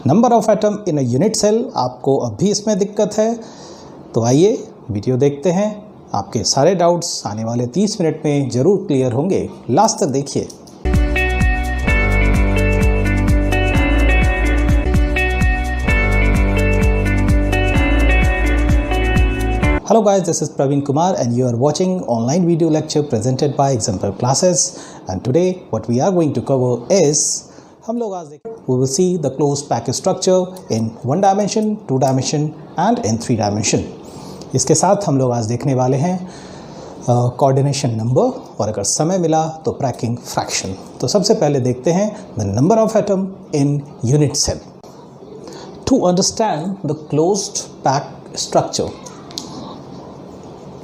Number of atom in a unit cell, आपको अब भी इसमें दिक्कत है तो आइए वीडियो देखते हैं। आपके सारे डाउट्स आने वाले 30 मिनट में ज़रूर क्लियर होंगे, लास्ट तक देखिए। Hello guys, this is Praveen Kumar and you are watching online video lecture presented by Example Classes, and today what we are going to cover is we will see the closed package structure in 1 dimension, 2 dimension and in 3 dimension। इसके साथ हम लोग आज देखने वाले हैं coordination number और अगर समय मिला तो पैकिंग फ्रैक्शन। तो सबसे पहले देखते हैं the number of atom in unit cell. To understand the closed pack structure,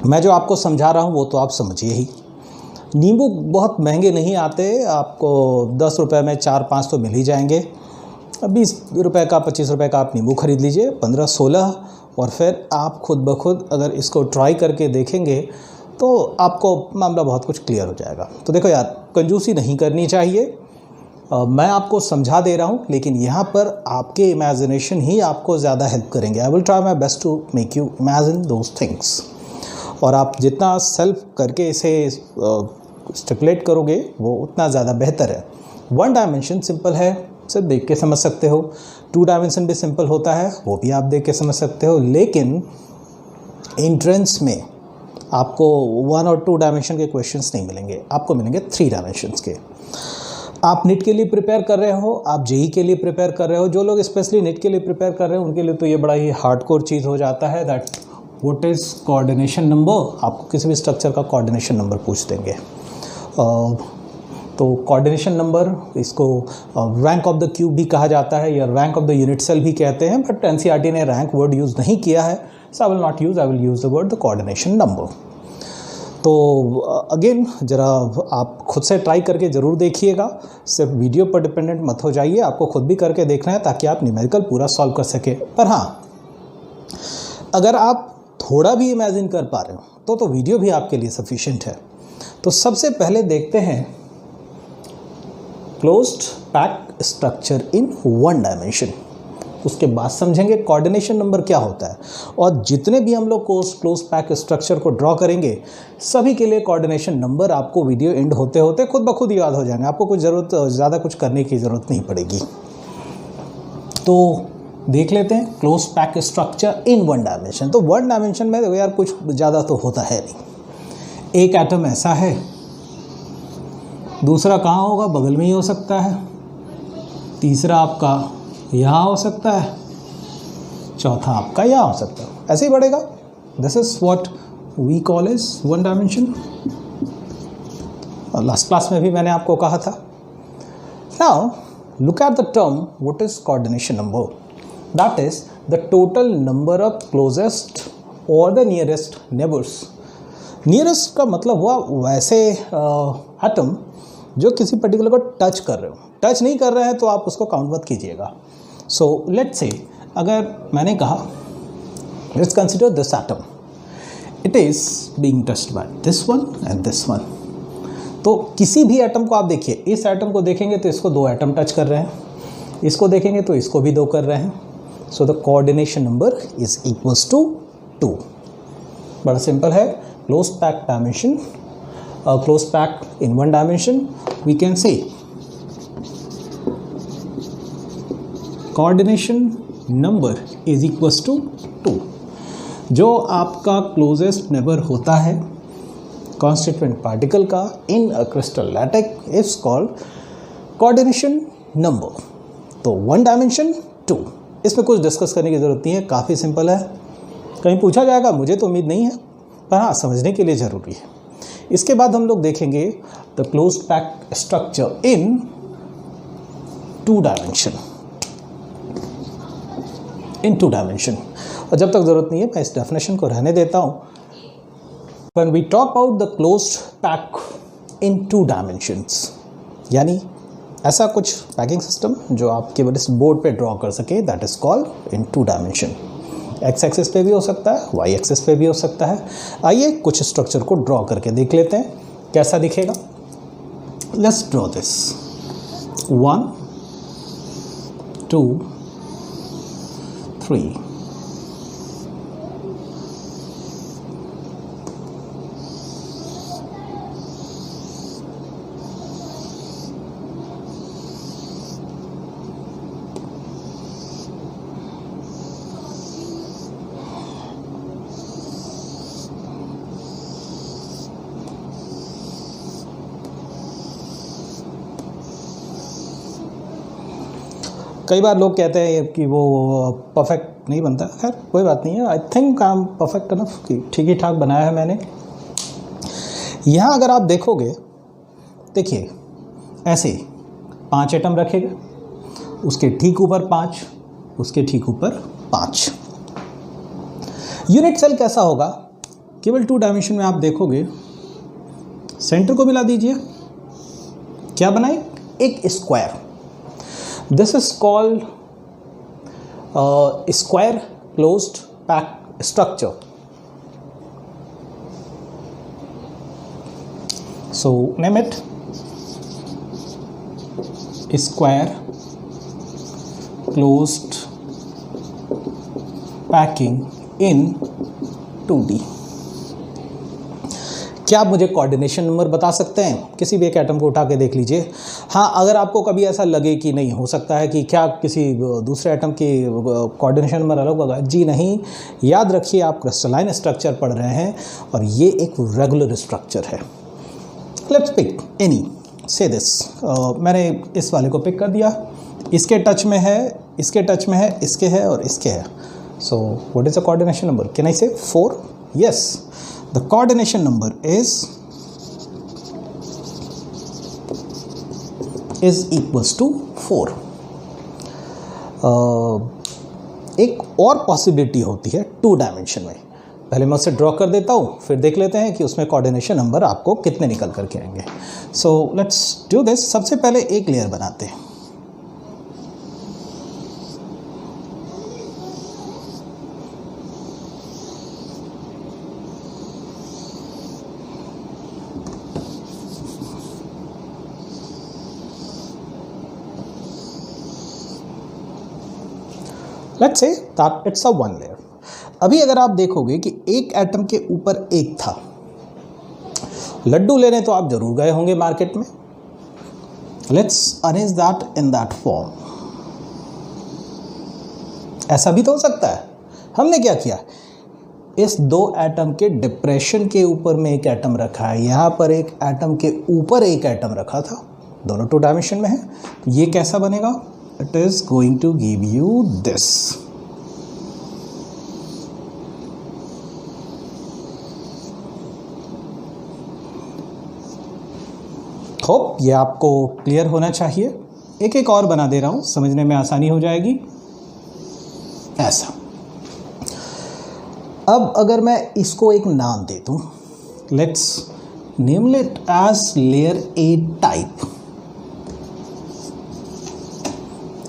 मैं जो आपको समझा रहा हूँ वो तो आप समझिए ही। नींबू बहुत महंगे नहीं आते, आपको 10 रुपये में 4-5 तो मिल ही जाएंगे। 20 रुपये का 25 रुपये का आप नींबू ख़रीद लीजिए, 15-16, और फिर आप खुद ब खुद अगर इसको ट्राई करके देखेंगे तो आपको मामला बहुत कुछ क्लियर हो जाएगा। तो देखो यार, कंजूसी नहीं करनी चाहिए। मैं आपको समझा दे रहा हूँ, लेकिन यहाँ पर आपके इमेजिनेशन ही आपको ज़्यादा हेल्प करेंगे। I will try my best to make you imagine those things, और आप जितना सेल्फ करके इसे स्टिपुलेट करोगे वो उतना ज़्यादा बेहतर है। 1 डायमेंशन सिंपल है, सिर्फ देख के समझ सकते हो। 2 डायमेंशन भी सिंपल होता है, वो भी आप देख के समझ सकते हो। लेकिन एंट्रेंस में आपको 1 और 2 डायमेंशन के क्वेश्चंस नहीं मिलेंगे, आपको मिलेंगे 3 डायमेंशंस के। आप नीट के लिए प्रिपेयर कर रहे हो, आप जेई के लिए प्रिपेयर कर रहे हो, जो लोग स्पेशली नीट के लिए प्रिपेयर कर रहे हो उनके लिए तो ये बड़ा ही हार्डकोर चीज़ हो जाता है। That what is coordination number. आपको किसी भी स्ट्रक्चर का कोऑर्डिनेशन नंबर पूछ देंगे। तो कोऑर्डिनेशन नंबर, इसको रैंक ऑफ द क्यूब भी कहा जाता है या rank of the unit cell भी कहते हैं, बट एनसीईआरटी ने रैंक वर्ड यूज़ नहीं किया है, so I will use the word the coordination number. तो अगेन ज़रा आप खुद से ट्राई करके ज़रूर देखिएगा, सिर्फ वीडियो पर डिपेंडेंट मत हो जाइए, आपको खुद भी करके देखना है ताकि आप न्यूमेरिकल पूरा सॉल्व कर सके। पर हाँ, अगर आप थोड़ा भी इमेजिन कर पा रहे हो तो वीडियो भी आपके लिए सफिशिएंट है। तो सबसे पहले देखते हैं closed pack structure in 1 dimension, उसके बाद समझेंगे कोऑर्डिनेशन नंबर क्या होता है। और जितने भी हम लोग क्लोज्ड पैक स्ट्रक्चर को ड्रॉ करेंगे सभी के लिए कोऑर्डिनेशन नंबर आपको वीडियो एंड होते होते खुद ब खुद याद हो जाएंगे, आपको कुछ ज़्यादा कुछ करने की ज़रूरत नहीं पड़ेगी। तो देख लेते हैं close pack structure in 1 dimension. तो 1 डायमेंशन में देखो यार, कुछ ज़्यादा तो होता है नहीं। एक एटम ऐसा है, दूसरा कहाँ होगा, बगल में ही हो सकता है, तीसरा आपका यहाँ हो सकता है, चौथा आपका यहाँ हो सकता है, ऐसे ही बढ़ेगा। This is what we call is 1 dimension. Last class में भी मैंने आपको कहा था। Now look at the term what is coordination number. That is the total number of closest or the nearest neighbors। Nearest का मतलब हुआ वैसे एटम जो किसी पर्टिकुलर को टच कर रहे हो। टच नहीं कर रहे हैं तो आप उसको काउंट मत कीजिएगा। सो लेट्स से अगर मैंने कहा let's consider this atom, it is being touched by this one and this one. तो किसी भी एटम को आप देखिए, इस एटम को देखेंगे तो इसको 2 एटम टच कर रहे हैं, इसको देखेंगे तो इसको भी 2 कर रहे हैं। So the coordination number is equals to 2। बड़ा सिंपल है। Closed pack dimension, closed pack in 1 dimension, we can say coordination number is equals to 2। जो आपका closest neighbor होता है constituent particle का in a crystal lattice is called coordination number। तो 1 dimension 2, इसमें कुछ डिस्कस करने की ज़रूरत नहीं है, काफ़ी सिंपल है। कहीं पूछा जाएगा मुझे तो उम्मीद नहीं है, पर हाँ समझने के लिए ज़रूरी है। इसके बाद हम लोग देखेंगे the closed pack structure in 2 dimension. In 2 dimension, और जब तक ज़रूरत नहीं है मैं इस डेफिनेशन को रहने देता हूँ। When we talk about the closed pack in 2 dimensions, यानी ऐसा कुछ पैकिंग सिस्टम जो आप केवल इस बोर्ड पे ड्रॉ कर सके, that is called in 2 dimension. X axis पे भी हो सकता है, वाई एक्सिस पे भी हो सकता है। आइए कुछ स्ट्रक्चर को ड्रॉ करके देख लेते हैं कैसा दिखेगा। Let's draw this 1 2 3. कई बार लोग कहते हैं कि वो परफेक्ट नहीं बनता, खैर कोई बात नहीं है। I think I am perfect enough कि ठीक ही ठाक बनाया है मैंने। यहाँ अगर आप देखोगे, देखिए ऐसे 5 एटम रखेगा, उसके ठीक ऊपर 5, उसके ठीक ऊपर 5। यूनिट सेल कैसा होगा, केवल 2 डायमेंशन में आप देखोगे, सेंटर को मिला दीजिए, क्या बनाए, एक square. This is called square closed pack structure. So name it square closed packing in 2D. क्या आप मुझे कोऑर्डिनेशन नंबर बता सकते हैं? किसी भी एक एटम को उठा के देख लीजिए। हाँ, अगर आपको कभी ऐसा लगे कि नहीं हो सकता है कि क्या किसी दूसरे एटम की कोऑर्डिनेशन नंबर अलग होगा, जी नहीं, याद रखिए आप क्रिस्टलाइन स्ट्रक्चर पढ़ रहे हैं और ये एक रेगुलर स्ट्रक्चर है। लेट्स पिक एनी, से दिस, मैंने इस वाले को पिक कर दिया, इसके टच में है, इसके टच में है, इसके है और इसके है। So what is the coordination number? Can I से 4? Yes, the coordination number is equals to 4. एक और पॉसिबिलिटी होती है 2 डायमेंशन में। पहले मैं उसे ड्रॉ कर देता हूँ, फिर देख लेते हैं कि उसमें कोऑर्डिनेशन नंबर आपको कितने निकल करके आएंगे। So let's do this. सबसे पहले एक लेयर बनाते हैं। Let's say that it's a 1 layer. अभी अगर आप देखोगे कि एक एटम के ऊपर एक था, लड्डू लेने तो आप जरूर गए होंगे मार्केट में। Let's arrange that in that form. ऐसा भी तो हो सकता है। हमने क्या किया, इस 2 एटम के डिप्रेशन के ऊपर में एक एटम रखा है, यहाँ पर एक एटम के ऊपर एक एटम रखा था, दोनों 2 डायमेंशन में है। तो ये कैसा बनेगा? It is going to give you this. Hope ये आपको क्लियर होना चाहिए। एक एक और बना दे रहा हूं, समझने में आसानी हो जाएगी। ऐसा। अब अगर मैं इसको एक नाम दे दूं, let's name it edge layer A type.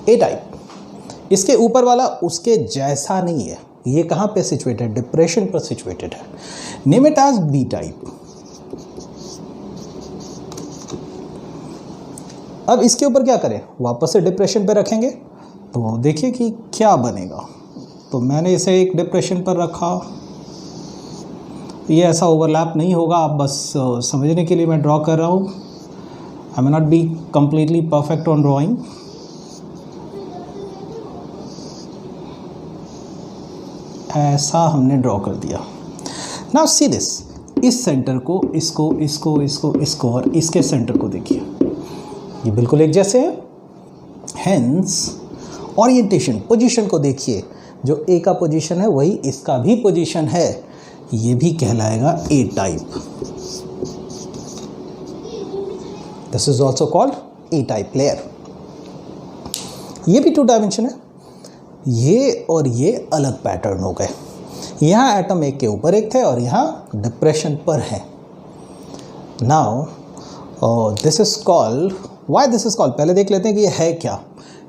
A type. इसके ऊपर वाला उसके जैसा नहीं है, ये कहाँ पे सिचुएटेड? डिप्रेशन पर सिचुएटेड है। Name it as B type. अब इसके ऊपर क्या करें, वापस से डिप्रेशन पे रखेंगे तो देखिए कि क्या बनेगा। तो मैंने इसे एक डिप्रेशन पर रखा, ये ऐसा ओवरलैप नहीं होगा, आप बस समझने के लिए मैं ड्रॉ कर रहा हूँ। I may not be completely perfect on drawing. ऐसा हमने ड्रॉ कर दिया। नाउ सी दिस, इस सेंटर को, इसको, इसको, इसको, इसको और इसके सेंटर को देखिए, ये बिल्कुल एक जैसे हैं। हेंस ओरिएंटेशन, पोजीशन को देखिए, जो ए का पोजीशन है वही इसका भी पोजीशन है, ये भी कहलाएगा A type. This is also called A type layer. ये भी 2 डायमेंशन है। ये और ये अलग पैटर्न हो गए। यहाँ एटम एक के ऊपर एक थे और यहाँ डिप्रेशन पर है। Now this is called, why this is called, पहले देख लेते हैं कि ये है क्या।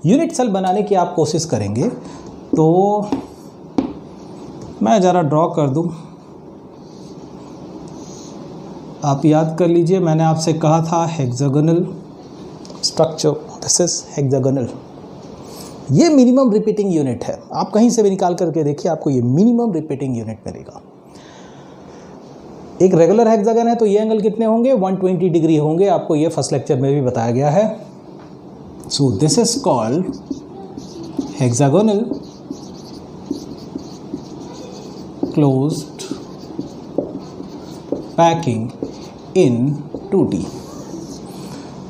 यूनिट सेल बनाने की आप कोशिश करेंगे तो मैं ज़रा ड्रॉ कर दूँ, आप याद कर लीजिए, मैंने आपसे कहा था hexagonal structure, this is hexagonal. ये मिनिमम रिपीटिंग यूनिट है, आप कहीं से भी निकाल करके देखिए आपको ये मिनिमम रिपीटिंग यूनिट मिलेगा। एक रेगुलर हेक्सागन है तो ये एंगल कितने होंगे, 120 डिग्री होंगे, आपको ये फर्स्ट लेक्चर में भी बताया गया है। So this is called hexagonal closed packing in 2D।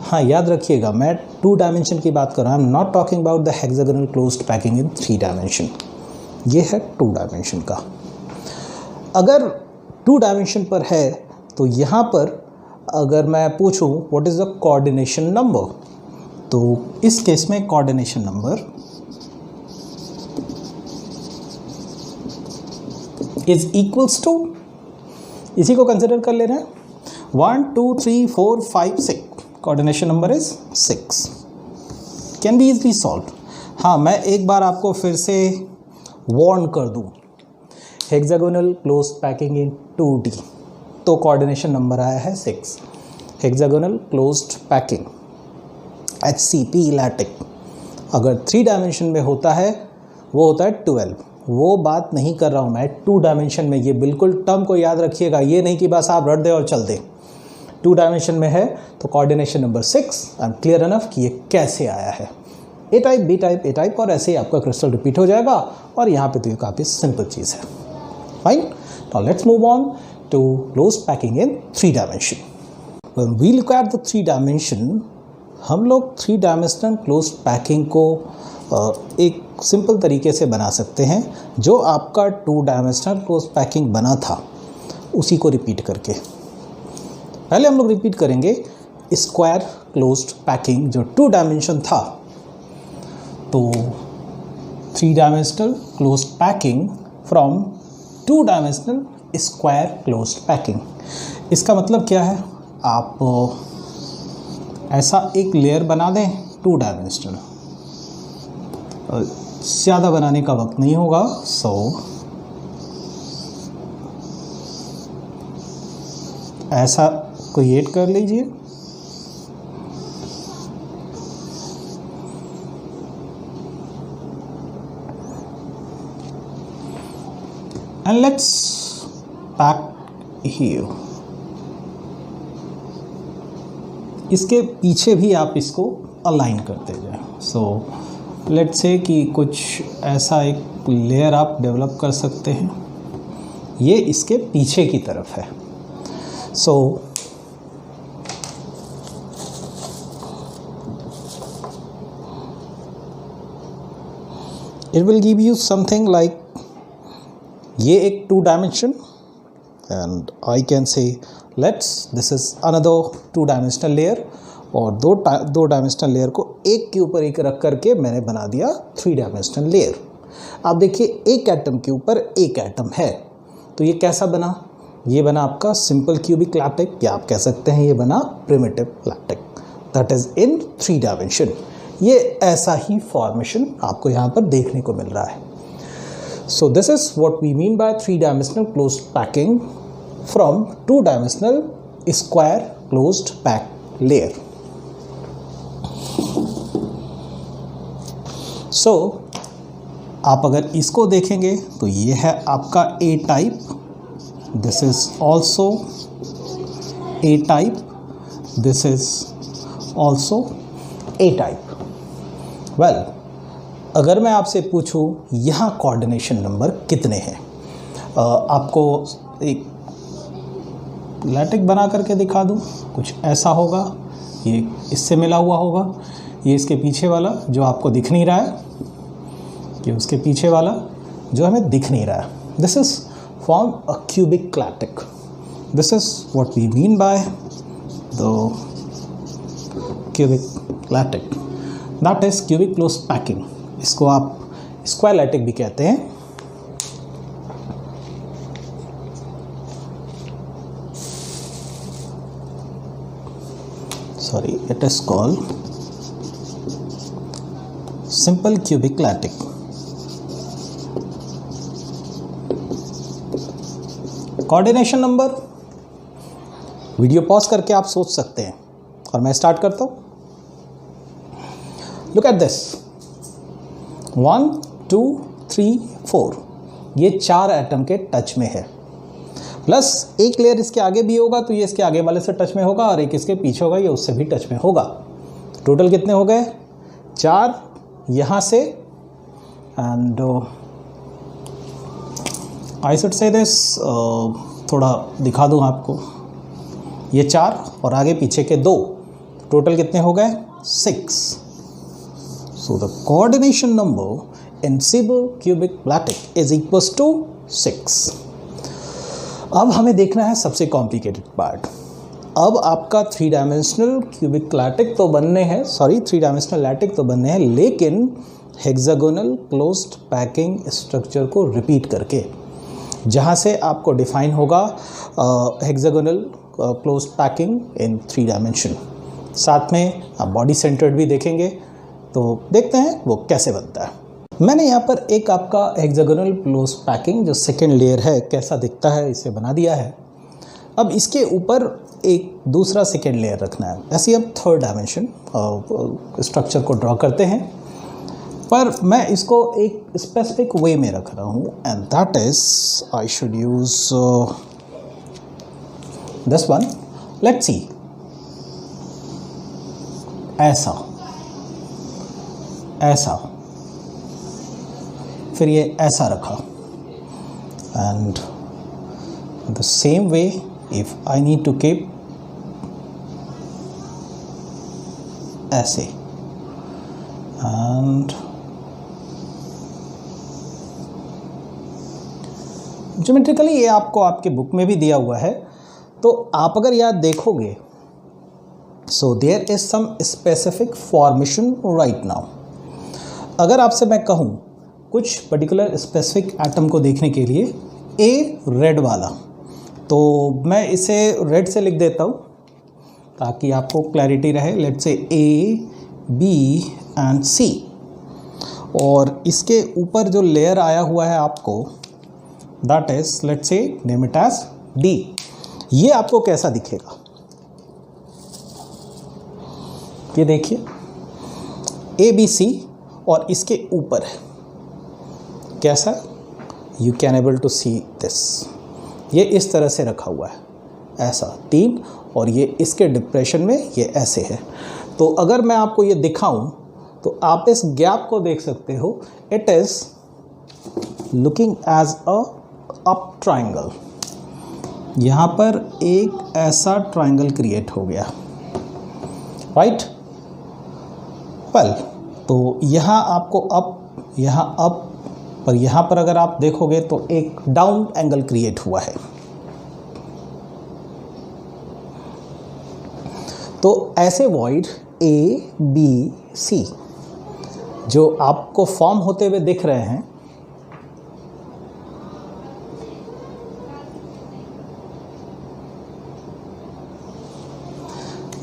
हाँ याद रखिएगा, मैं 2 डायमेंशन की बात कर रहा हूँ, I am not talking about the hexagonal closed packing in 3 dimension. ये है 2 डायमेंशन का। अगर 2 डायमेंशन पर है तो यहाँ पर अगर मैं पूछूं what is the coordination number, तो इस केस में coordination number is equals to, इसी को कंसिडर कर ले रहे हैं, 1 2 3 4 5 6, coordination number is 6, can be easily solve. हाँ मैं एक बार आपको फिर से वार्न कर दूं, हेक्सागोनल क्लोज्ड पैकिंग इन 2D, तो कोऑर्डिनेशन नंबर आया है 6। Hexagonal closed packing HCP lattice अगर 3 डायमेंशन में होता है वो होता है 12। वो बात नहीं कर रहा हूँ मैं 2 डायमेंशन में, ये बिल्कुल टर्म को याद रखिएगा, ये नहीं कि बस आप रट दे और चल दे। 2 डायमेंशन में है तो coordination number 6, I am clear enough कि ये कैसे आया है, A type B type A type, और ऐसे ही आपका क्रिस्टल रिपीट हो जाएगा। और यहाँ पे तो ये काफ़ी सिंपल चीज़ है। Fine, now let's move on to closed packing in 3 dimension. When we look at the 3 dimension, हम लोग 3 डायमेंशनल क्लोज्ड पैकिंग को एक सिंपल तरीके से बना सकते हैं, जो आपका 2 डायमेंशनल क्लोज्ड पैकिंग बना था उसी को रिपीट करके। पहले हम लोग रिपीट करेंगे स्क्वायर क्लोज्ड पैकिंग जो 2 डायमेंशन था, तो 3 dimensional closed packing from 2 dimensional square closed packing. इसका मतलब क्या है, आप ऐसा एक लेयर बना दें 2 डायमेंशनल, ज़्यादा बनाने का वक्त नहीं होगा, सो ऐसा क्रिएट कर लीजिए। And let's pack here. इसके पीछे भी आप इसको अलाइन करते जाएं। सो लेट्स से कि कुछ ऐसा एक लेयर आप डेवलप कर सकते हैं, ये इसके पीछे की तरफ है। सो it will give you something like ये एक 2 dimension and I can say this is another 2 dimensional layer, और दो डायमेंशनल लेयर को एक के ऊपर एक रख करके मैंने बना दिया 3 डायमेंशनल लेयर। आप देखिए एक एटम के ऊपर एक एटम है, तो ये कैसा बना, ये बना आपका सिंपल क्यूबिक लैटिक, या आप कह सकते हैं ये बना primitive lattice, that is in 3 dimension. ये ऐसा ही फॉर्मेशन आपको यहाँ पर देखने को मिल रहा है। So this is what we mean by 3 dimensional closed packing from 2 dimensional square closed pack layer. So आप अगर इसको देखेंगे तो ये है आपका A type, this is also A type, this is also A type. Well, अगर मैं आपसे पूछूं यहाँ कोऑर्डिनेशन नंबर कितने हैं, आपको एक लैटिक बना करके दिखा दूं, कुछ ऐसा होगा, ये इससे मिला हुआ होगा, ये इसके पीछे वाला जो आपको दिख नहीं रहा है, ये उसके पीछे वाला जो हमें दिख नहीं रहा है, this is form a cubic lattice. This is what we mean by the cubic lattice, that is cubic closed packing. इसको आप स्क्वायर लैटिक भी कहते हैं। Sorry, it is called simple cubic lattice. Coordination number, video pause करके आप सोच सकते हैं और मैं स्टार्ट करता हूं। लुक एट दिस, 1 2 3 4 ये 4 एटम के टच में है, प्लस एक लेयर इसके आगे भी होगा तो ये इसके आगे वाले से टच में होगा और एक इसके पीछे होगा, ये उससे भी टच में होगा। टोटल कितने हो गए? 4 यहाँ से, and I should say this, थोड़ा दिखा दूँ आपको, ये 4 और आगे पीछे के 2, टोटल कितने हो गए? 6। So the coordination number in cubic lattice is equals to 6। अब हमें देखना है सबसे कॉम्प्लिकेटेड पार्ट। अब आपका 3 डायमेंशनल क्यूबिक लैटिक तो बनने हैं, 3 डायमेंशनल लैटिक तो बनने हैं, लेकिन हेक्सागोनल क्लोज्ड पैकिंग स्ट्रक्चर को रिपीट करके, जहाँ से आपको डिफाइन होगा hexagonal closed packing in 3 dimension. साथ में आप बॉडी सेंटर्ड भी देखेंगे, तो देखते हैं वो कैसे बनता है। मैंने यहाँ पर एक आपका हेक्सागोनल क्लोज्ड पैकिंग जो सेकेंड लेयर है कैसा दिखता है इसे बना दिया है। अब इसके ऊपर एक दूसरा सेकेंड लेयर रखना है। ऐसे हम 3rd डायमेंशन स्ट्रक्चर को ड्रॉ करते हैं, पर मैं इसको एक स्पेसिफिक वे में रख रहा हूँ, and that is I should use this one. Let's see, ऐसा, फिर ये ऐसा रखा, and the same way if I need to keep ऐसे, एंड ज्योमेट्रिकली ये आपको आपके बुक में भी दिया हुआ है, तो आप अगर याद देखोगे, so there is some specific formation right now. अगर आपसे मैं कहूँ कुछ पर्टिकुलर स्पेसिफिक एटम को देखने के लिए, ए रेड वाला, तो मैं इसे रेड से लिख देता हूँ ताकि आपको क्लैरिटी रहे। Let's say A B and सी, और इसके ऊपर जो लेयर आया हुआ है आपको, that is let's say name it as D. ये आपको कैसा दिखेगा? ये देखिए ABC और इसके ऊपर है कैसा, you can able to see this. ये इस तरह से रखा हुआ है, ऐसा 3, और ये इसके डिप्रेशन में ये ऐसे है। तो अगर मैं आपको ये दिखाऊं तो आप इस गैप को देख सकते हो, it is looking as a up triangle. यहाँ पर एक ऐसा ट्राइंगल क्रिएट हो गया, राइट। वेल, तो यहाँ आपको अप, यहाँ अप, पर यहाँ पर अगर आप देखोगे तो एक डाउन एंगल क्रिएट हुआ है। तो ऐसे वॉइड ABC जो आपको फॉर्म होते हुए दिख रहे हैं,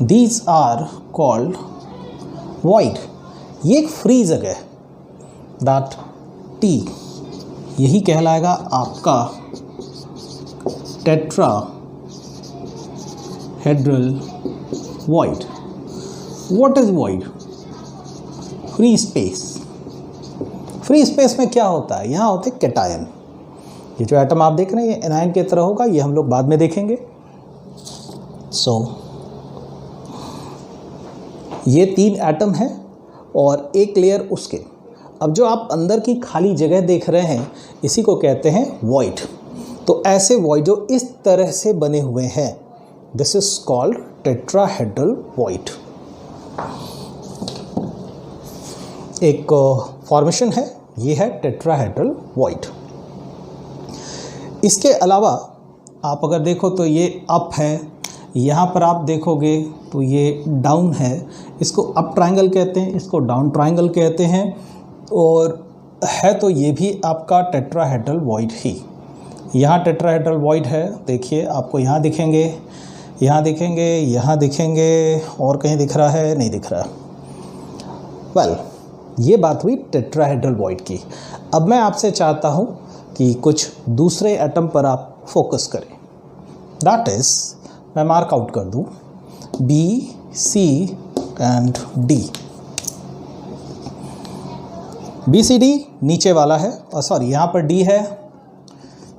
these are called void। ये एक फ्री जगह है, दैट T यही कहलाएगा आपका tetrahedral void। What is void? Free space. Free space में क्या होता है? यहाँ होते कैटायन। ये जो एटम आप देख रहे हैं ये एनायन की तरह होगा, ये हम लोग बाद में देखेंगे। ये 3 एटम है और एक लेयर उसके। अब जो आप अंदर की खाली जगह देख रहे हैं इसी को कहते हैं वॉइड। तो ऐसे वॉइड जो इस तरह से बने हुए हैं, this is called tetrahedral void. एक फॉर्मेशन है, ये है टेट्राहेड्रल वॉइड। इसके अलावा आप अगर देखो तो ये अप है, यहाँ पर आप देखोगे तो ये डाउन है। इसको अप ट्रायंगल कहते हैं, इसको डाउन ट्रायंगल कहते हैं, और है तो ये भी आपका टेट्राहेड्रल वॉइड ही। यहाँ टेट्राहेड्रल वॉइड है, देखिए आपको यहाँ दिखेंगे, यहाँ दिखेंगे, यहाँ दिखेंगे, और कहीं दिख रहा है? नहीं दिख रहा। वेल, ये बात हुई टेट्राहेड्रल वॉइड की। अब मैं आपसे चाहता हूँ कि कुछ दूसरे एटम पर आप फोकस करें, दैट इज़ मैं मार्क आउट कर दूँ B, C and D। BCD नीचे वाला है, और सॉरी यहाँ पर D है,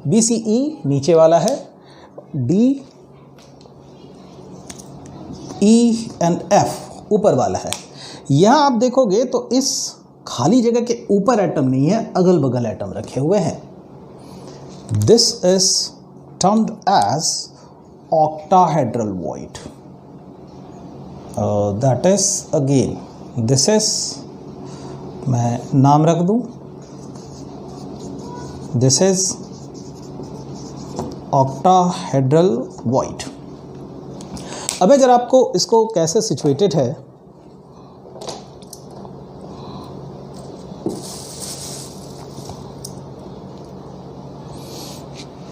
BCE नीचे वाला है, D E एंड F ऊपर वाला है। यहाँ आप देखोगे तो इस खाली जगह के ऊपर एटम नहीं है, अगल बगल एटम रखे हुए हैं। This is termed as octahedral void. That is again, this is, मैं नाम रख दूं, this is octahedral void। अब अगर आपको इसको कैसे सिचुएटेड है,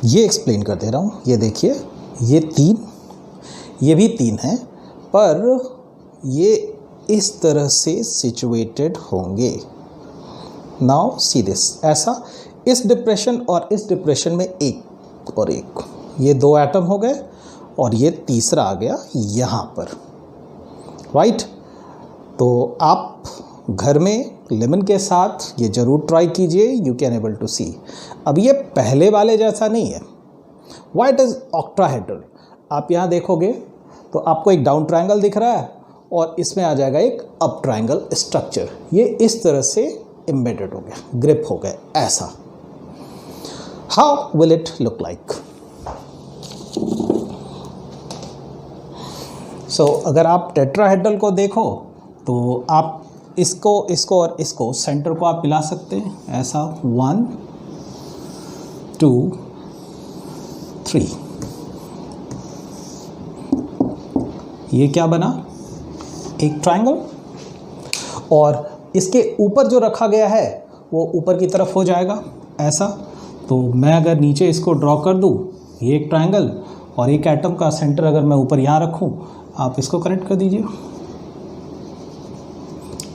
ये एक्सप्लेन कर दे रहा हूँ। ये देखिए, ये 3, ये भी 3 है, पर ये इस तरह से सिचुएटेड होंगे। नाउ सी दिस, ऐसा इस डिप्रेशन और इस डिप्रेशन में एक और एक, ये 2 एटम हो गए, और ये तीसरा आ गया यहाँ पर, राइट। तो आप घर में लेमन के साथ ये ज़रूर ट्राई कीजिए, यू कैन एबल टू सी। अब ये पहले वाले जैसा नहीं है। Why it is octahedral? आप यहाँ देखोगे तो आपको एक डाउन ट्रायंगल दिख रहा है, और इसमें आ जाएगा एक अप ट्रायंगल स्ट्रक्चर। ये इस तरह से एम्बेडेड हो गया, ग्रिप हो गया ऐसा। How will it look like? So अगर आप टेट्राहेड्रल को देखो तो आप इसको और इसको सेंटर को आप मिला सकते हैं ऐसा, 1 2 3। ये क्या बना? एक ट्रायंगल। और इसके ऊपर जो रखा गया है वो ऊपर की तरफ हो जाएगा ऐसा। तो मैं अगर नीचे इसको ड्रॉ कर दूँ, ये एक ट्रायंगल, और एक एटम का सेंटर अगर मैं ऊपर यहाँ रखूँ, आप इसको कनेक्ट कर दीजिए।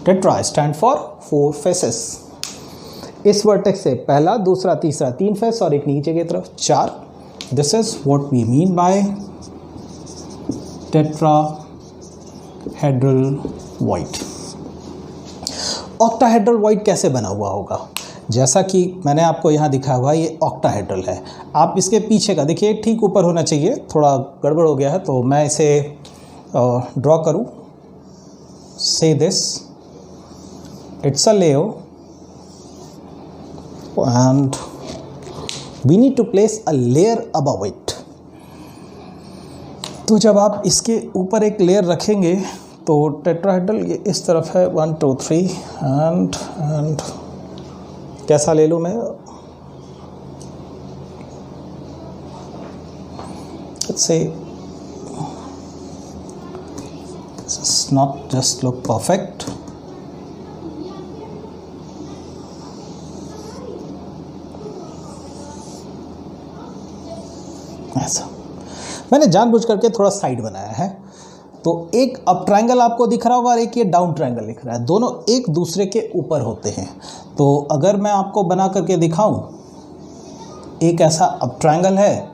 Tetra stand for 4 faces. इस वर्टेक्स से पहला, दूसरा, तीसरा 3 फेस, और एक नीचे की तरफ 4। This is what we mean by tetrahedral void. Octahedral void कैसे बना हुआ होगा? जैसा कि मैंने आपको यहाँ दिखाया हुआ, ये ऑक्टाहेड्रल है। आप इसके पीछे का देखिए, ठीक ऊपर होना चाहिए, थोड़ा गड़बड़ हो गया है, तो मैं इसे ड्रॉ करूँ। से this, it's a layer and we need to place a layer above it। तो जब आप इसके ऊपर एक लेयर रखेंगे तो टेट्राहेड्रल ये इस तरफ है, 1 2 3 एंड कैसा ले लूँ मैं? let's say this is not just look perfect। ऐसा मैंने जानबूझ करके थोड़ा साइड बनाया है। तो एक अप ट्रायंगल आपको दिख रहा होगा और एक ये डाउन ट्रायंगल दिख रहा है, दोनों एक दूसरे के ऊपर होते हैं। तो अगर मैं आपको बना करके दिखाऊं, एक ऐसा अप ट्रायंगल है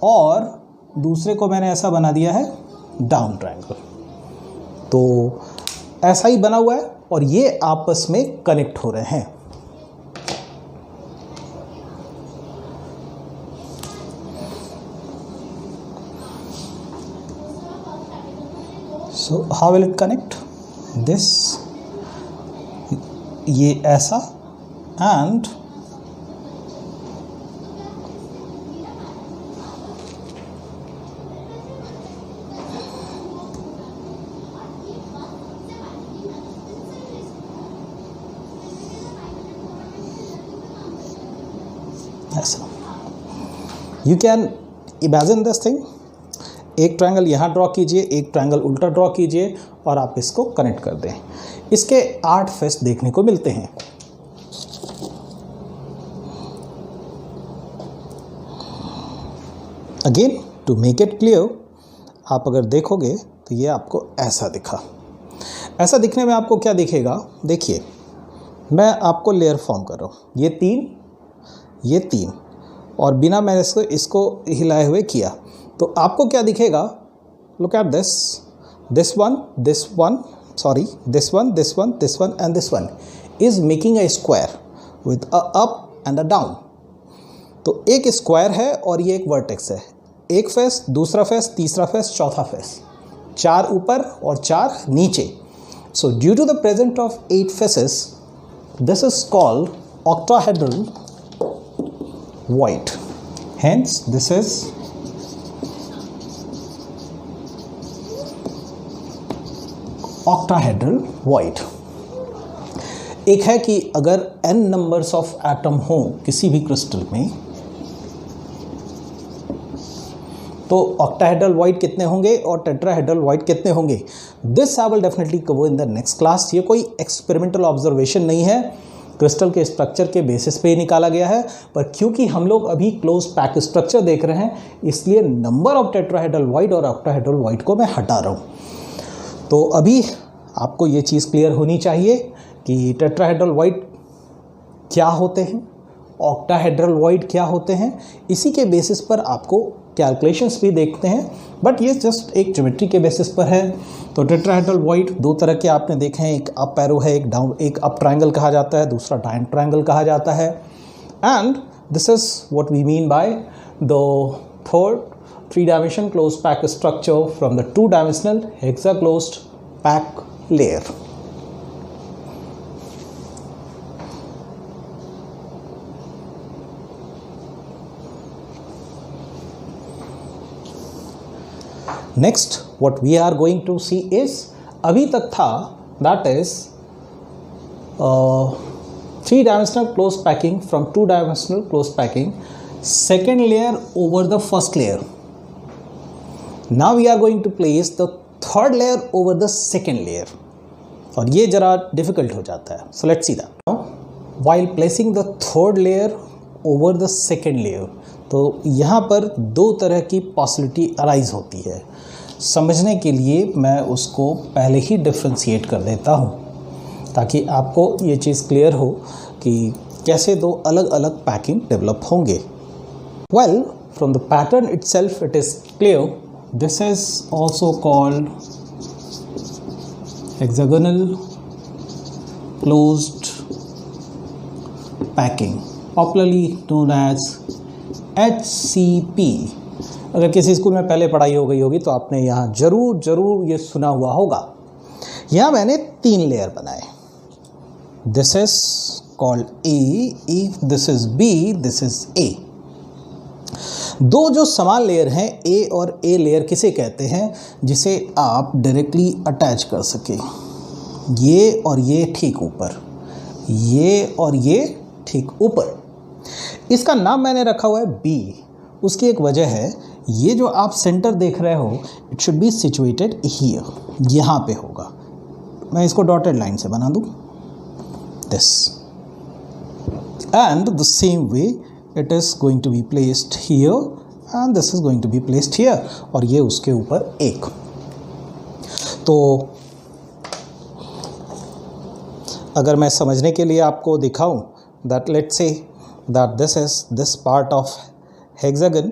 और दूसरे को मैंने ऐसा बना दिया है डाउन ट्रायंगल। तो ऐसा ही बना हुआ है और ये आपस में कनेक्ट हो रहे हैं। So how will it connect? This, ये ऐसा, and ऐसा। You can imagine this thing। एक ट्रायंगल यहाँ ड्रॉ कीजिए, एक ट्रायंगल उल्टा ड्रॉ कीजिए और आप इसको कनेक्ट कर दें। इसके 8 फेस देखने को मिलते हैं। Again to make it clear, आप अगर देखोगे तो ये आपको ऐसा दिखा। ऐसा दिखने में आपको क्या दिखेगा? देखिए, मैं आपको लेयर फॉर्म कर रहा हूँ, ये तीन और बिना मैंने इसको हिलाए हुए किया, तो आपको क्या दिखेगा? Look at this one and this one. is making a square with a up and a down. तो एक स्क्वायर है और ये एक वर्टेक्स है, एक फेस, दूसरा फेस, तीसरा फेस, चौथा फेस, 4 ऊपर और 4 नीचे. So due to the presence of 8 faces, this is called octahedral void. Hence this is octahedral void. एक है कि अगर n नंबर्स ऑफ एटम हो किसी भी क्रिस्टल में तो ऑक्टाहेड्रल वॉइड कितने होंगे और टेट्राहेड्रल वॉइड कितने होंगे. This I will definitely cover in the next class. ये कोई एक्सपेरिमेंटल ऑब्जर्वेशन नहीं है, क्रिस्टल के स्ट्रक्चर के बेसिस पे ही निकाला गया है. पर क्योंकि हम लोग अभी क्लोज पैक स्ट्रक्चर देख रहे हैं इसलिए नंबर ऑफ टेट्राहेड्रल वॉइड और ऑक्टाहेड्रल वॉइड को मैं हटा रहा हूँ. तो अभी आपको ये चीज़ क्लियर होनी चाहिए कि टेट्राहेड्रल वॉइड क्या होते हैं, ऑक्टाहेड्रल वॉइड क्या होते हैं. इसी के बेसिस पर आपको कैलकुलेशंस भी देखते हैं, बट ये जस्ट एक ज्योमेट्री के बेसिस पर है. तो टेट्राहेड्रल वॉइड 2 तरह के आपने देखे हैं, एक अप एरो है, एक डाउन, एक अप ट्रायंगल कहा जाता है, दूसरा डाउन ट्रायंगल कहा जाता है. And this is what we mean by the third 3-dimensional closed pack structure from the 2-dimensional hexaclosed pack layer. Next what we are going to see is अभी तक था that is 3-dimensional closed packing from 2-dimensional closed packing, second layer over the first layer. Now we are going to place the third layer over the second layer. और ये जरा difficult हो जाता है. So let's see that. Now, while placing the third layer over the second layer, तो यहाँ पर 2 तरह की पॉसिबिलिटी अराइज होती है. समझने के लिए मैं उसको पहले ही डिफ्रेंशिएट कर देता हूँ ताकि आपको ये चीज़ क्लियर हो कि कैसे 2 अलग अलग पैकिंग डेवलप होंगे. Well, from the pattern itself it is clear. This is also called hexagonal closed packing, popularly known as HCP. अगर किसी स्कूल में पहले पढ़ाई हो गई होगी तो आपने यहाँ ज़रूर ये सुना हुआ होगा. यहाँ मैंने 3 लेयर बनाए. This is called A, this is B, this is A. 2 जो समान लेयर हैं A और A लेयर किसे कहते हैं, जिसे आप डायरेक्टली अटैच कर सके. ये और ये ठीक ऊपर, ये और ये ठीक ऊपर. इसका नाम मैंने रखा हुआ है B. उसकी एक वजह है, ये जो आप सेंटर देख रहे हो it should be situated here, यहाँ पे होगा. मैं इसको डॉटेड लाइन से बना दूँ this, and the same way it is going to be placed here and this is going to be placed here, और ये उसके ऊपर एक. तो अगर मैं समझने के लिए आपको दिखाऊं that let's say that this is this part of hexagon,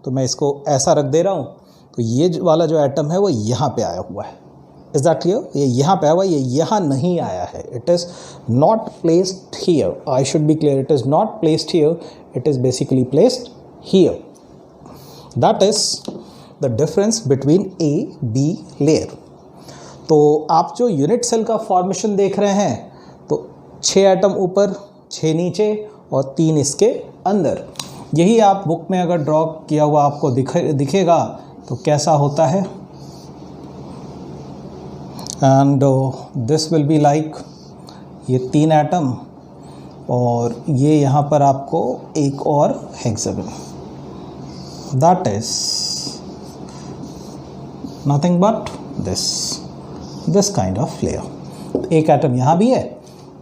तो मैं इसको ऐसा रख दे रहा हूँ. तो ये वाला जो एटम है वो यहाँ पे आया हुआ है. Is that clear? ये यहाँ पे आया हुआ है, ये यहाँ नहीं आया है. It is not placed here. I should be clear, it is not placed here, it is basically placed here. That is the difference between A, B layer. तो आप जो यूनिट सेल का फॉर्मेशन देख रहे हैं तो 6 एटम ऊपर, 6 नीचे और 3 इसके अंदर. यही आप बुक में अगर ड्रॉ किया हुआ आपको दिखेगा तो कैसा होता है. And this will be like ये 3 एटम और ये यहाँ पर आपको एक और hexagon. That is nothing but this kind of layer. एक एटम यहाँ भी है,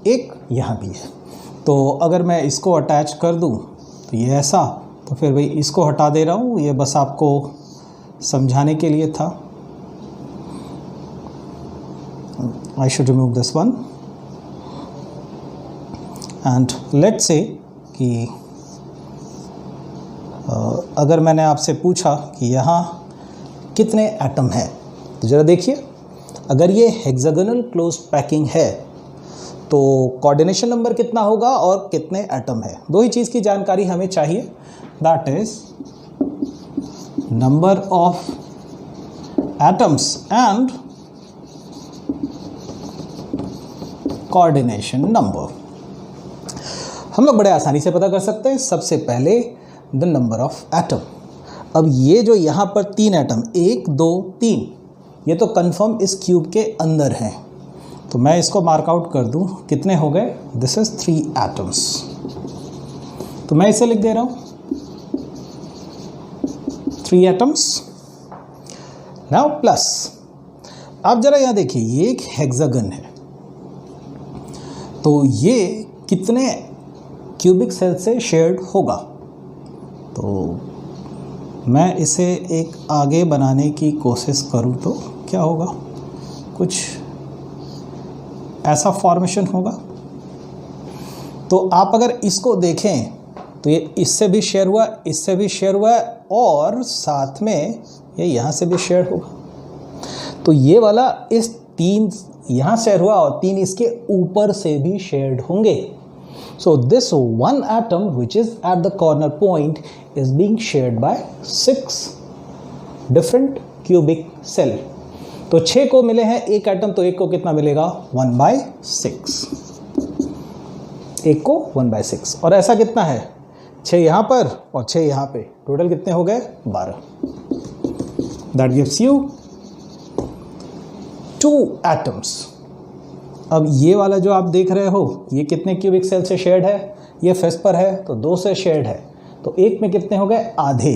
एक यहाँ भी है. तो अगर मैं इसको अटैच कर दूं तो ये ऐसा, तो फिर भाई इसको हटा दे रहा हूँ. ये बस आपको समझाने के लिए था. I should remove this one and let's say कि अगर मैंने आपसे पूछा कि यहाँ कितने एटम हैं, तो ज़रा देखिए. अगर ये हेक्सागोनल क्लोज्ड पैकिंग है तो कोऑर्डिनेशन नंबर कितना होगा और कितने एटम है, दो ही चीज़ की जानकारी हमें चाहिए, that is number of atoms and coordination number. हम लोग बड़े आसानी से पता कर सकते हैं। सबसे पहले द नंबर ऑफ एटम। अब ये जो यहाँ पर 3 एटम 1 2 3 ये तो कंफर्म इस क्यूब के अंदर हैं, तो मैं इसको मार्कआउट कर दूँ, कितने हो गए, दिस इज 3 एटम्स। तो मैं इसे लिख दे रहा हूँ 3 एटम्स। नाउ प्लस, आप जरा यहाँ देखिए, ये एक हेक्सागन है, तो ये कितने क्यूबिक सेल से शेयर्ड होगा। तो मैं इसे एक आगे बनाने की कोशिश करूं तो क्या होगा, कुछ ऐसा फॉर्मेशन होगा। तो आप अगर इसको देखें तो ये इससे भी शेयर हुआ, इससे भी शेयर हुआ है, और साथ में ये यहाँ से भी शेयर होगा। तो ये वाला इस 3 यहाँ शेयर हुआ और 3 इसके ऊपर से भी शेयर्ड होंगे। So this one atom which is at the corner point is being shared by 6 different cubic cell. तो 6 को मिले हैं एक एटम, तो एक को कितना मिलेगा 1/6, एक को 1/6, और ऐसा कितना है 6 यहाँ पर और 6 यहाँ पे, टोटल कितने हो गए 12। That gives you 2 atoms. अब ये वाला जो आप देख रहे हो ये कितने क्यूबिक सेल से शेयर्ड है, ये फेस पर है तो 2 से शेयर्ड है, तो एक में कितने हो गए आधे।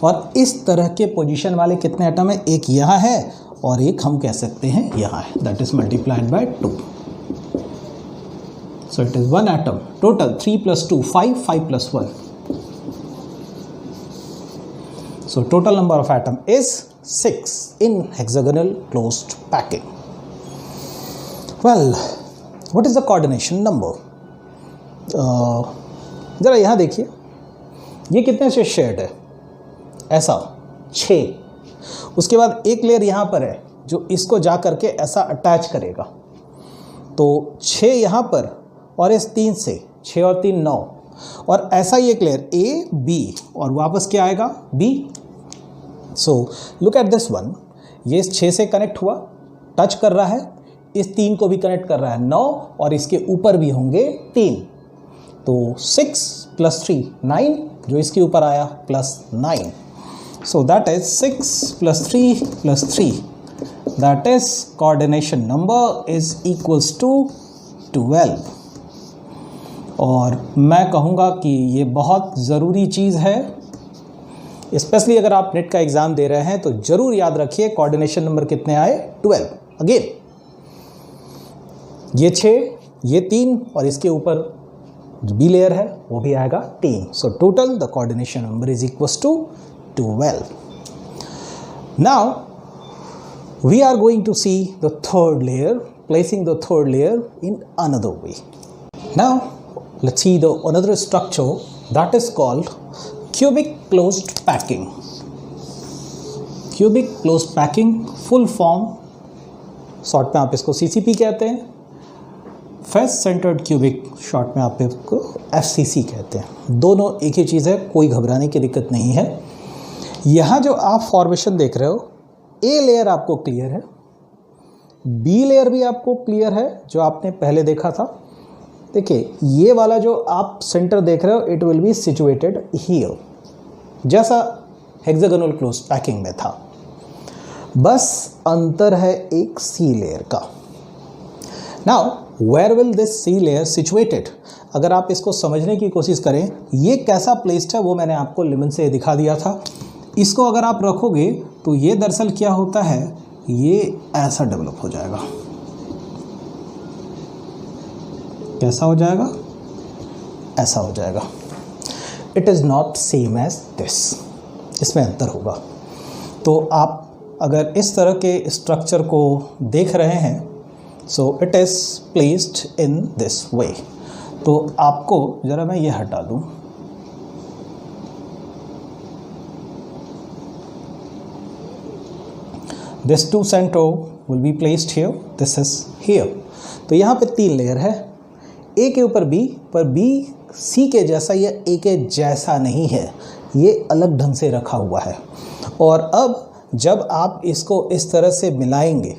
और इस तरह के पोजीशन वाले कितने एटम है, एक यहाँ है और एक हम कह सकते हैं यहाँ है, that is multiplied by 2। So it is 1 atom, total 3 + 2 5, 5 + 1। So total number of atom is 6 in hexagonal closed packing. Well, what is the coordination number? ज़रा यहाँ देखिए, ये कितने से शेयर्ड है, ऐसा 6। उसके बाद एक लेयर यहाँ पर है जो इसको जा करके ऐसा अटैच करेगा, तो 6 यहाँ पर और इस 3 से 6 और 3 9, और ऐसा ही एक लेयर A B और वापस क्या आएगा B। So look at this one, ये इस 6 से कनेक्ट हुआ, टच कर रहा है, इस 3 को भी कनेक्ट कर रहा है 9, और इसके ऊपर भी होंगे 3, तो 6 + 3 9, जो इसके ऊपर आया +9। So that is 6 + 3 + 3, that is coordination number is equals to 12। और मैं कहूँगा कि ये बहुत ज़रूरी चीज़ है, स्पेशली अगर आप नेट का एग्ज़ाम दे रहे हैं तो ज़रूर याद रखिए कोऑर्डिनेशन नंबर कितने आए 12। अगेन ये 6, ये 3 और इसके ऊपर जो बी लेयर है वो भी आएगा 3। So total the coordination number is equals to 12। Now we are going to see the third layer, placing the third layer in another way. Now let's see the another structure that is called cubic closed packing. Cubic closed packing full form short में आप इसको CCP कहते हैं, face centred cubic short में आप इसको FCC कहते हैं। दोनों एक ही चीज़ है, कोई घबराने की दिक्कत नहीं है। यहाँ जो आप फॉर्मेशन देख रहे हो, A लेयर आपको क्लियर है, B लेयर भी आपको क्लियर है जो आपने पहले देखा था। देखिए ये वाला जो आप सेंटर देख रहे हो, it will be situated here, जैसा हेक्सागोनल क्लोज पैकिंग में था, बस अंतर है एक सी लेयर का। Now where will this C layer situated, अगर आप इसको समझने की कोशिश करें, ये कैसा प्लेस्ड है वो मैंने आपको लिमन से दिखा दिया था। इसको अगर आप रखोगे तो ये दरअसल क्या होता है, ये ऐसा डेवलप हो जाएगा। कैसा हो जाएगा, ऐसा हो जाएगा। It is not same as this, इसमें अंतर होगा। तो आप अगर इस तरह के स्ट्रक्चर को देख रहे हैं, so it is placed in this way. तो आपको ज़रा मैं ये हटा दूँ, this 2 center will be placed here, this is here. तो यहाँ पे 3 लेयर है, ए के ऊपर बी, पर बी सी के जैसा या ए के जैसा नहीं है, ये अलग ढंग से रखा हुआ है। और अब जब आप इसको इस तरह से मिलाएंगे,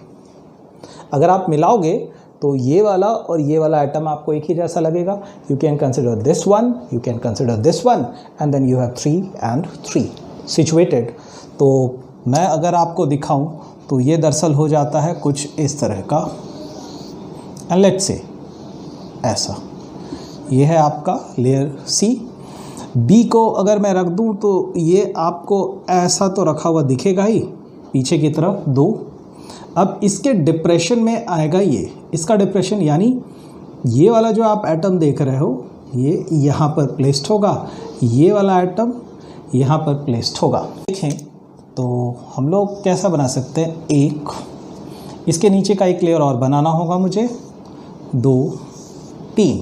अगर आप मिलाओगे तो ये वाला और ये वाला आइटम आपको एक ही जैसा लगेगा। You can consider this one, you can consider this one, and then you have 3 and 3 सिचुएटेड। तो मैं अगर आपको दिखाऊं तो ये दरअसल हो जाता है कुछ इस तरह का, एंड लेट्स से ऐसा, ये है आपका लेयर सी। बी को अगर मैं रख दूं तो ये आपको ऐसा तो रखा हुआ दिखेगा ही पीछे की तरफ 2। अब इसके डिप्रेशन में आएगा ये, इसका डिप्रेशन यानी ये वाला जो आप एटम देख रहे हो ये यहाँ पर प्लेस्ड होगा, ये वाला एटम यहाँ पर प्लेस्ड होगा। देखें तो हम लोग कैसा बना सकते हैं, एक इसके नीचे का एक लेयर और बनाना होगा मुझे, 2 3,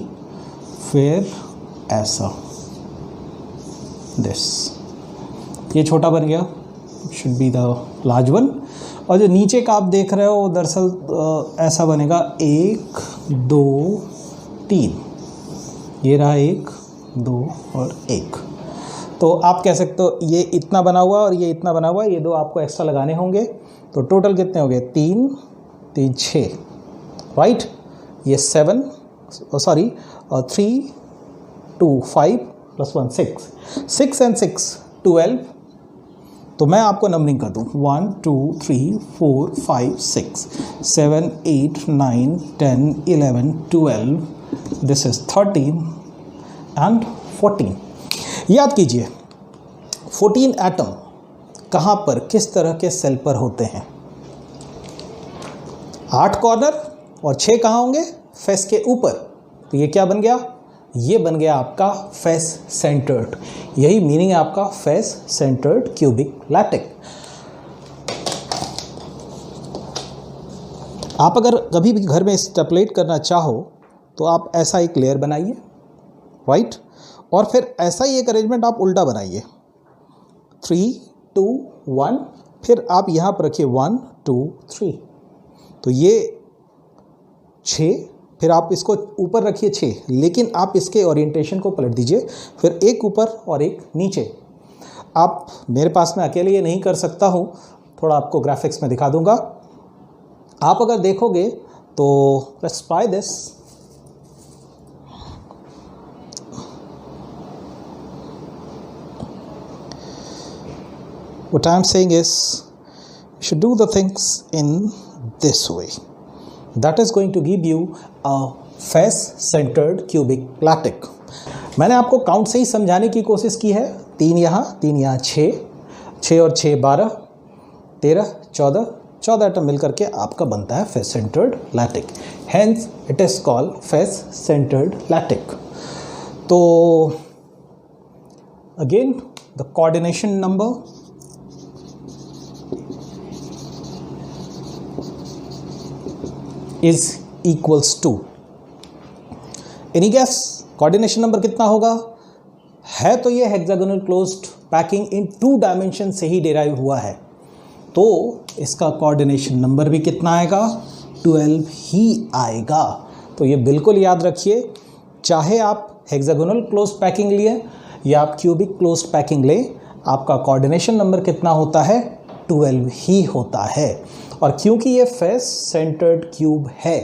फिर ऐसा दिस, ये छोटा बन गया, should be the large one. और जो नीचे का आप देख रहे हो दरअसल ऐसा बनेगा 1 2 3, ये रहा 1 2 और 1। तो आप कह सकते हो ये इतना बना हुआ और ये इतना बना हुआ, ये 2 आपको एक्स्ट्रा लगाने होंगे। तो टोटल कितने हो गए, 3 3 6, राइट। ये 7 सॉरी 3 2 5 + 1 6 and 6 12। तो मैं आपको नंबरिंग कर दूँ, 1 2 3 4 5 6 7 8 9 10 11 12, दिस इज 13 and 14। याद कीजिए 14 एटम कहाँ पर, किस तरह के सेल पर होते हैं, 8 कॉर्नर और 6 कहाँ होंगे, फेस के ऊपर। तो ये क्या बन गया, ये बन गया आपका फेस सेंटर्ड। यही मीनिंग है आपका फेस सेंटर्ड क्यूबिक लैटिक। आप अगर कभी भी घर में स्टेपलेट करना चाहो तो आप ऐसा एक लेयर बनाइए, राइट, और फिर ऐसा ही एक अरेंजमेंट आप उल्टा बनाइए, 3 2 1, फिर आप यहाँ पर रखिए 1 2 3। तो ये 6, फिर आप इसको ऊपर रखिए 6, लेकिन आप इसके ओरिएंटेशन को पलट दीजिए, फिर एक ऊपर और एक नीचे। आप मेरे पास में अकेले ये नहीं कर सकता हूँ, थोड़ा आपको ग्राफिक्स में दिखा दूंगा। आप अगर देखोगे तो let's try this. What I am saying is you should do the things in this way. That is going to give you a face centered cubic lattice. मैंने आपको काउंट से ही समझाने की कोशिश की है, 3 यहाँ 3 यहाँ, 6 और 6 12 13 14 एटम मिलकर के आपका बनता है face centred lattice. Hence it is called face centred lattice. तो again the coordination number is equals to, any guess coordination number कितना होगा? है तो ये hexagonal closed packing in 2 dimension से ही डेराइव हुआ है, तो इसका कोऑर्डिनेशन नंबर भी कितना आएगा? 12 ही आएगा। तो ये बिल्कुल याद रखिए, चाहे आप हेक्सागोनल क्लोज्ड पैकिंग लिए या आप क्यूबिक क्लोज्ड पैकिंग ले, आपका कोऑर्डिनेशन नंबर कितना होता है? 12 ही होता है। और क्योंकि ये फेस सेंटर्ड क्यूब है,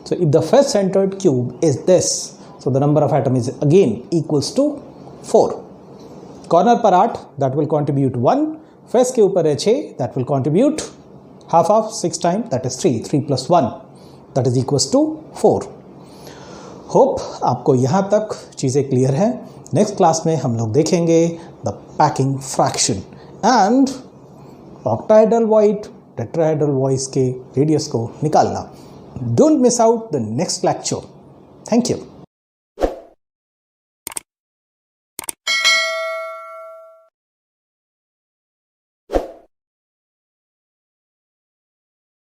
so if the face centered cube is this, so the number of atom is again equals to 4। Corner पर 8, that will contribute 1, फेस के ऊपर है 6, that will contribute half of 6 times, that is 3 + 1, that is equals to 4। Hope आपको यहाँ तक चीज़ें clear हैं। Next class में हम लोग देखेंगे the packing fraction and octahedral void tetrahedral voice के रेडियस को निकालना। Don't miss out the next lecture. Thank you.